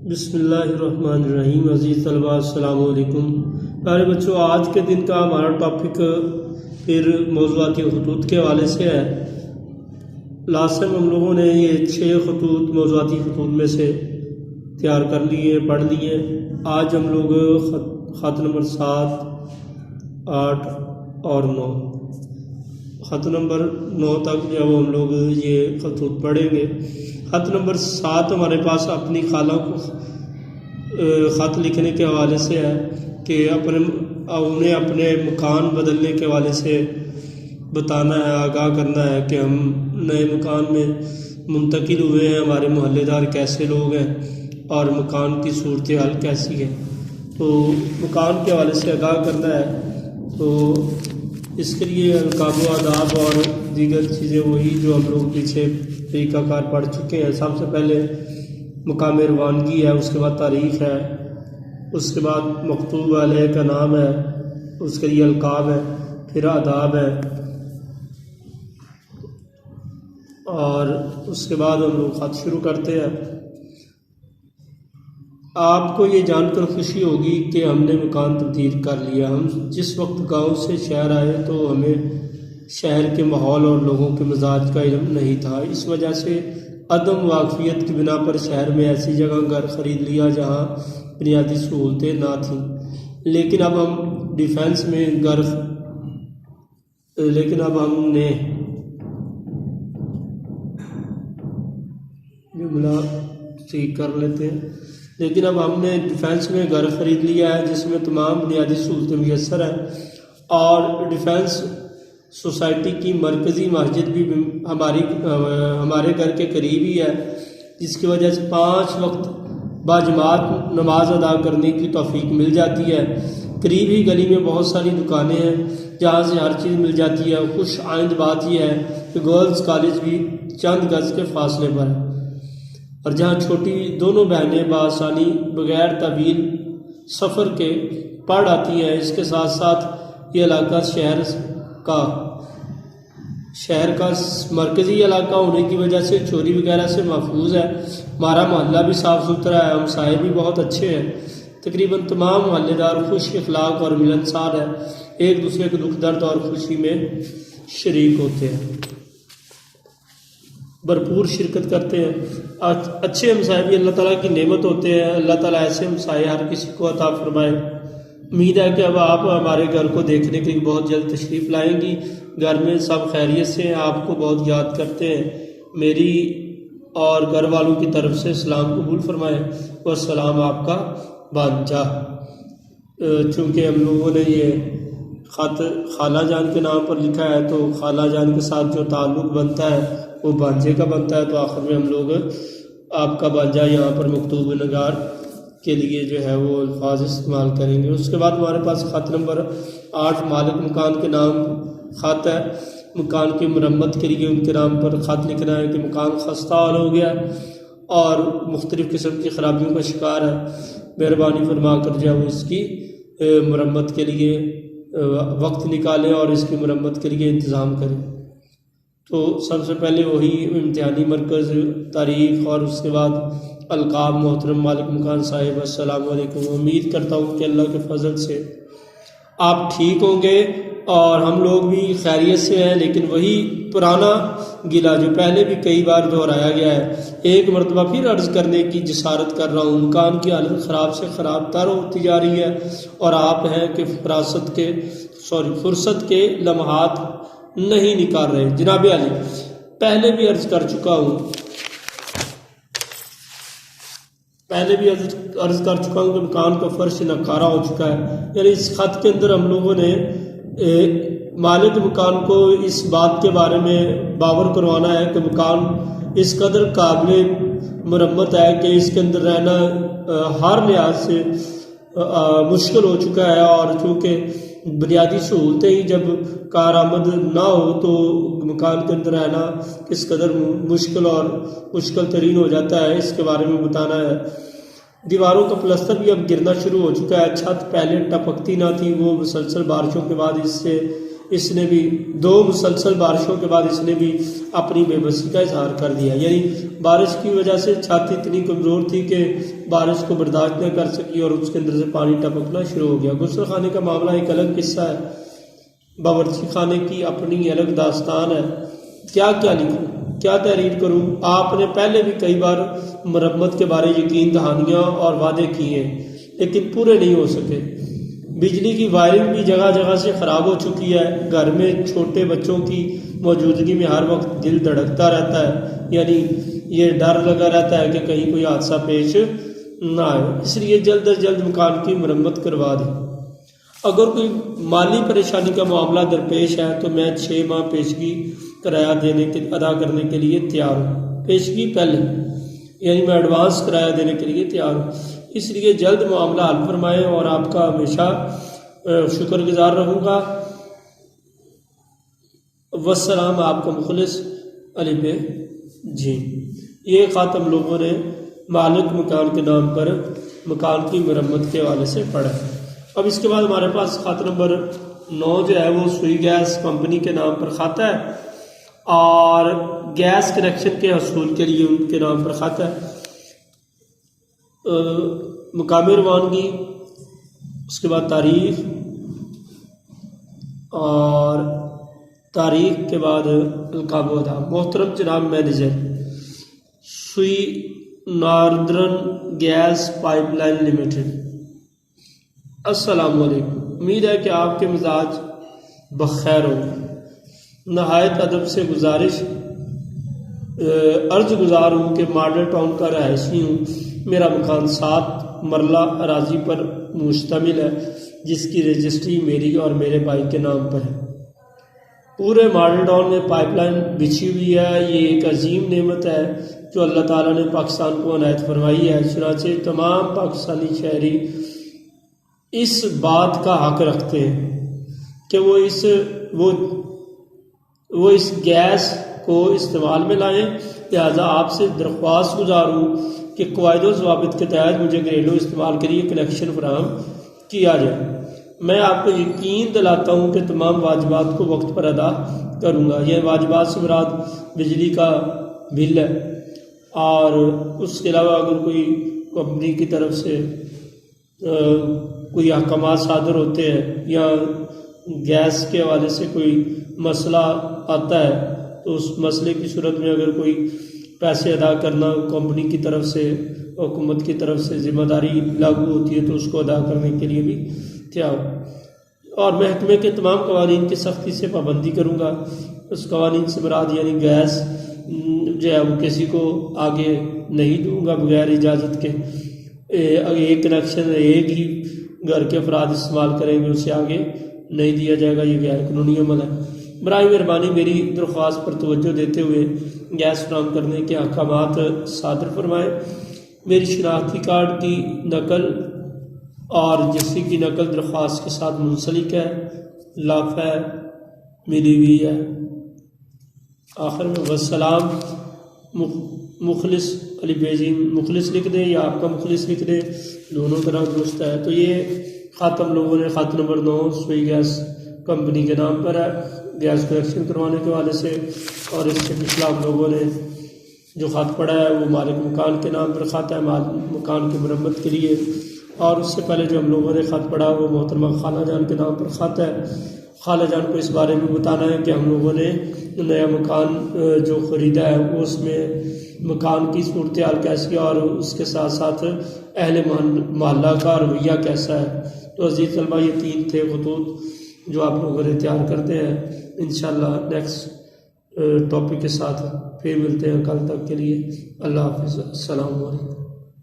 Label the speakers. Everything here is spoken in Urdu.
Speaker 1: بسم اللہ الرحمن الرحیم۔ عزیز طلباء السلام علیکم۔ پیارے بچوں، آج کے دن کا ہمارا ٹاپک پھر موضوعاتی خطوط کے حوالے سے ہے۔ لاسٹ ٹائم ہم لوگوں نے یہ 6 خطوط موضوعاتی خطوط میں سے تیار کر لیے، پڑھ لیے۔ آج ہم لوگ خط نمبر 7، 8 اور 9، خط نمبر 9 تک جو ہم لوگ یہ خطوط پڑھیں گے۔ خط نمبر 7 ہمارے پاس اپنی خالہ کو خط لکھنے کے حوالے سے ہے کہ انہیں اپنے مکان بدلنے کے حوالے سے بتانا ہے، آگاہ کرنا ہے کہ ہم نئے مکان میں منتقل ہوئے ہیں، ہمارے محلے دار کیسے لوگ ہیں اور مکان کی صورتحال کیسی ہے، تو مکان کے حوالے سے آگاہ کرنا ہے۔ تو اس کے لیے القاب و آداب اور دیگر چیزیں وہی جو ہم لوگ پیچھے طریقہ کار پڑھ چکے ہیں۔ سب سے پہلے مقام روانگی ہے، اس کے بعد تاریخ ہے، اس کے بعد مکتوب علیہ کا نام ہے، اس کے لیے القاب ہے، پھر آداب ہے، اور اس کے بعد ہم لوگ خط شروع کرتے ہیں۔ آپ کو یہ جان کر خوشی ہوگی کہ ہم نے مکان تبدیل کر لیا۔ ہم جس وقت گاؤں سے شہر آئے تو ہمیں شہر کے ماحول اور لوگوں کے مزاج کا علم نہیں تھا، اس وجہ سے عدم واقفیت کی بنا پر شہر میں ایسی جگہ گھر خرید لیا جہاں بنیادی سہولتیں نہ تھیں۔ لیکن اب ہم نے ڈیفینس میں گھر خرید لیا ہے جس میں تمام بنیادی سہولتیں میسر ہیں، اور ڈیفینس سوسائٹی کی مرکزی مسجد بھی ہمارے گھر کے قریب ہی ہے، جس کی وجہ سے 5 وقت باجماعت نماز ادا کرنے کی توفیق مل جاتی ہے۔ قریب ہی گلی میں بہت ساری دکانیں ہیں جہاں سے ہر چیز مل جاتی ہے۔ خوش آئند بات یہ ہے کہ گرلز کالج بھی چند گز کے فاصلے پر ہے، اور جہاں چھوٹی دونوں بہنیں بآسانی بغیر طویل سفر کے پڑھ آتی ہیں۔ اس کے ساتھ ساتھ یہ علاقہ شہر کا مرکزی علاقہ ہونے کی وجہ سے چوری وغیرہ سے محفوظ ہے۔ ہمارا محلہ بھی صاف ستھرا ہے، ہمسائے بھی بہت اچھے ہیں۔ تقریباً تمام محلے دار خوش اخلاق اور ملنسار ہیں، ایک دوسرے کے دکھ درد اور خوشی میں شریک ہوتے ہیں، بھرپور شرکت کرتے ہیں۔ اچھے ہمسائے بھی اللہ تعالیٰ کی نعمت ہوتے ہیں۔ اللہ تعالیٰ ایسے ہمسائے ہر کسی کو عطا فرمائے۔ امید ہے کہ اب آپ ہمارے گھر کو دیکھنے کے لیے بہت جلد تشریف لائیں گی۔ گھر میں سب خیریت سے ہیں، آپ کو بہت یاد کرتے ہیں۔ میری اور گھر والوں کی طرف سے سلام قبول فرمائیں، اور سلام آپ کا بانجا۔ چونکہ ہم لوگوں نے یہ خط خالہ جان کے نام پر لکھا ہے، تو خالہ جان کے ساتھ جو تعلق بنتا ہے وہ بانجے کا بنتا ہے، تو آخر میں ہم لوگ آپ کا بانجا یہاں پر مکتوب نگار کے لیے جو ہے وہ الفاظ استعمال کریں گے۔ اس کے بعد ہمارے پاس خط نمبر 8 مالک مکان کے نام خط ہے۔ مکان کی مرمت کے لیے ان کے نام پر خط لکھنا ہے کہ مکان خستہ حال ہو گیا اور مختلف قسم کی خرابیوں کا شکار ہے، مہربانی فرما کر جو ہے وہ اس کی مرمت کے لیے وقت نکالیں اور اس کی مرمت کے لیے انتظام کریں۔ تو سب سے پہلے وہی امتحانی مرکز، تاریخ، اور اس کے بعد القاب۔ محترم مالک مکان صاحب السلام علیکم۔ امید کرتا ہوں کہ اللہ کے فضل سے آپ ٹھیک ہوں گے اور ہم لوگ بھی خیریت سے ہیں، لیکن وہی پرانا گلہ جو پہلے بھی کئی بار دہرایا گیا ہے، ایک مرتبہ پھر عرض کرنے کی جسارت کر رہا ہوں۔ مکان کی حالت خراب سے خراب تر ہوتی جا رہی ہے، اور آپ ہیں کہ فرصت کے لمحات نہیں نکال رہے۔ جناب علی، پہلے بھی عرض کر چکا ہوں کہ مکان کا فرش ناکارہ ہو چکا ہے۔ یعنی اس خط کے اندر ہم لوگوں نے مالک مکان کو اس بات کے بارے میں باور کروانا ہے کہ مکان اس قدر قابل مرمت ہے کہ اس کے اندر رہنا ہر لحاظ سے مشکل ہو چکا ہے، اور چونکہ بنیادی سہولتیں ہی جب کارآمد نہ ہو تو مکان کے اندر رہنا کس قدر مشکل ترین ہو جاتا ہے، اس کے بارے میں بتانا ہے۔ دیواروں کا پلستر بھی اب گرنا شروع ہو چکا ہے۔ چھت پہلے ٹپکتی نہ تھی، وہ مسلسل بارشوں کے بعد اس سے اس نے بھی 2 مسلسل بارشوں کے بعد اس نے بھی اپنی بے بسی کا اظہار کر دیا، یعنی بارش کی وجہ سے چھاتی اتنی کمزور تھی کہ بارش کو برداشت نہ کر سکی اور اس کے اندر سے پانی ٹپکنا شروع ہو گیا۔ غسل خانے کا معاملہ ایک الگ قصہ ہے، باورچی خانے کی اپنی الگ داستان ہے۔ کیا لکھوں، کیا تحریر کروں؟ آپ نے پہلے بھی کئی بار مرمت کے بارے یقین دہانیاں اور وعدے کیے لیکن پورے نہیں ہو سکے۔ بجلی کی وائرنگ بھی جگہ جگہ سے خراب ہو چکی ہے، گھر میں چھوٹے بچوں کی موجودگی میں ہر وقت دل دھڑکتا رہتا ہے، یعنی یہ ڈر لگا رہتا ہے کہ کہیں کوئی حادثہ پیش نہ آئے، اس لیے جلد از جلد مکان کی مرمت کروا دیں۔ اگر کوئی مالی پریشانی کا معاملہ درپیش ہے تو میں 6 ماہ پیشگی کرایہ ادا کرنے کے لیے تیار ہوں۔ پیشگی پہلے یعنی میں ایڈوانس کرایہ دینے کے لیے تیار ہوں، اس لیے جلد معاملہ حل فرمائیں اور آپ کا ہمیشہ شکر گزار رہوں گا۔ والسلام، آپ کا مخلص علی بے جی۔ یہ خط ہم لوگوں نے مالک مکان کے نام پر مکان کی مرمت کے حوالے سے پڑھا ہے۔ اب اس کے بعد ہمارے پاس خط نمبر 9 جو ہے وہ سوئی گیس کمپنی کے نام پر خط ہے اور گیس کنیکشن کے حصول کے لیے ان کے نام پر خط ہے۔ مقام روانگی، اس کے بعد تاریخ اور تاریخ کے بعد القاب و آداب۔ محترم جناب manager, Sui Northern Gas Pipeline Limited, السلام علیکم، امید ہے کہ آپ کے مزاج بخیر ہوں۔ نہایت ادب سے عرض گزار ہوں کہ ماڈل ٹاؤن کا رہائشی ہوں۔ میرا مکان 7 مرلہ اراضی پر مشتمل ہے جس کی رجسٹری میری اور میرے بھائی کے نام پر ہے۔ پورے ماڈل ٹاؤن میں پائپ لائن بچھی ہوئی ہے، یہ ایک عظیم نعمت ہے جو اللہ تعالیٰ نے پاکستان کو عنایت فرمائی ہے، چنانچہ تمام پاکستانی شہری اس بات کا حق رکھتے ہیں کہ وہ اس گیس کو استعمال میں لائیں۔ لہذا آپ سے درخواست گزار ہوں کہ قواعد و ضوابط کے تحت مجھے گھریلو استعمال کے لیے کنیکشن فراہم کیا جائے۔ میں آپ کو یقین دلاتا ہوں کہ تمام واجبات کو وقت پر ادا کروں گا۔ یہ واجبات سے مراد بجلی کا بل ہے، اور اس کے علاوہ اگر کوئی کمپنی کی طرف سے کوئی احکامات صادر ہوتے ہیں یا گیس کے حوالے سے کوئی مسئلہ آتا ہے تو اس مسئلے کی صورت میں اگر کوئی پیسے ادا کرنا کمپنی کی طرف سے، حکومت کی طرف سے ذمہ داری لاگو ہوتی ہے تو اس کو ادا کرنے کے لیے بھی تیار ہوں۔ اور محکمے کے تمام قوانین کی سختی سے پابندی کروں گا۔ اس قوانین سے مراد یعنی گیس جو ہے وہ کسی کو آگے نہیں دوں گا بغیر اجازت کے۔ ایک کنیکشن ایک ہی گھر کے افراد استعمال کریں گے، اسے آگے نہیں دیا جائے گا، یہ غیر قانونی عمل ہے۔ برائے مہربانی میری درخواست پر توجہ دیتے ہوئے گیس فراہم کرنے کے احکامات صادر فرمائیں۔ میری شناختی کارڈ کی نقل اور رجسٹری کی نقل درخواست کے ساتھ منسلک ہے، لافہ ملی ہوئی ہے۔ آخر میں والسلام، مخلص علی بیزین، مخلص لکھ دیں یا آپ کا مخلص لکھ دیں، دونوں طرح درست ہے۔ تو یہ خط ہم لوگوں نے خط نمبر 9 سوئی گیس کمپنی کے نام پر ہے گیس کنیکشن کروانے کے حوالے سے، اور اس سے پچھلا ہم لوگوں نے جو خط پڑھا ہے وہ مالک مکان کے نام پر خط ہے، مکان کی مرمت کے لیے، اور اس سے پہلے جو ہم لوگوں نے خط پڑھا وہ محترمہ خالہ جان کے نام پر خط ہے۔ خالہ جان کو اس بارے میں بتانا ہے کہ ہم لوگوں نے نیا مکان جو خریدا ہے وہ اس میں مکان کی صورتحال کیسی ہے اور اس کے ساتھ ساتھ اہل محلہ کا رویہ کیسا ہے۔ تو عزیز طلبہ، یہ 3 تھے خطوط جو آپ لوگوں نے تیار کرتے ہیں۔ انشاءاللہ نیکسٹ ٹاپک کے ساتھ پھر ملتے ہیں کل تک کے لیے۔ اللہ حافظ، السلام علیکم۔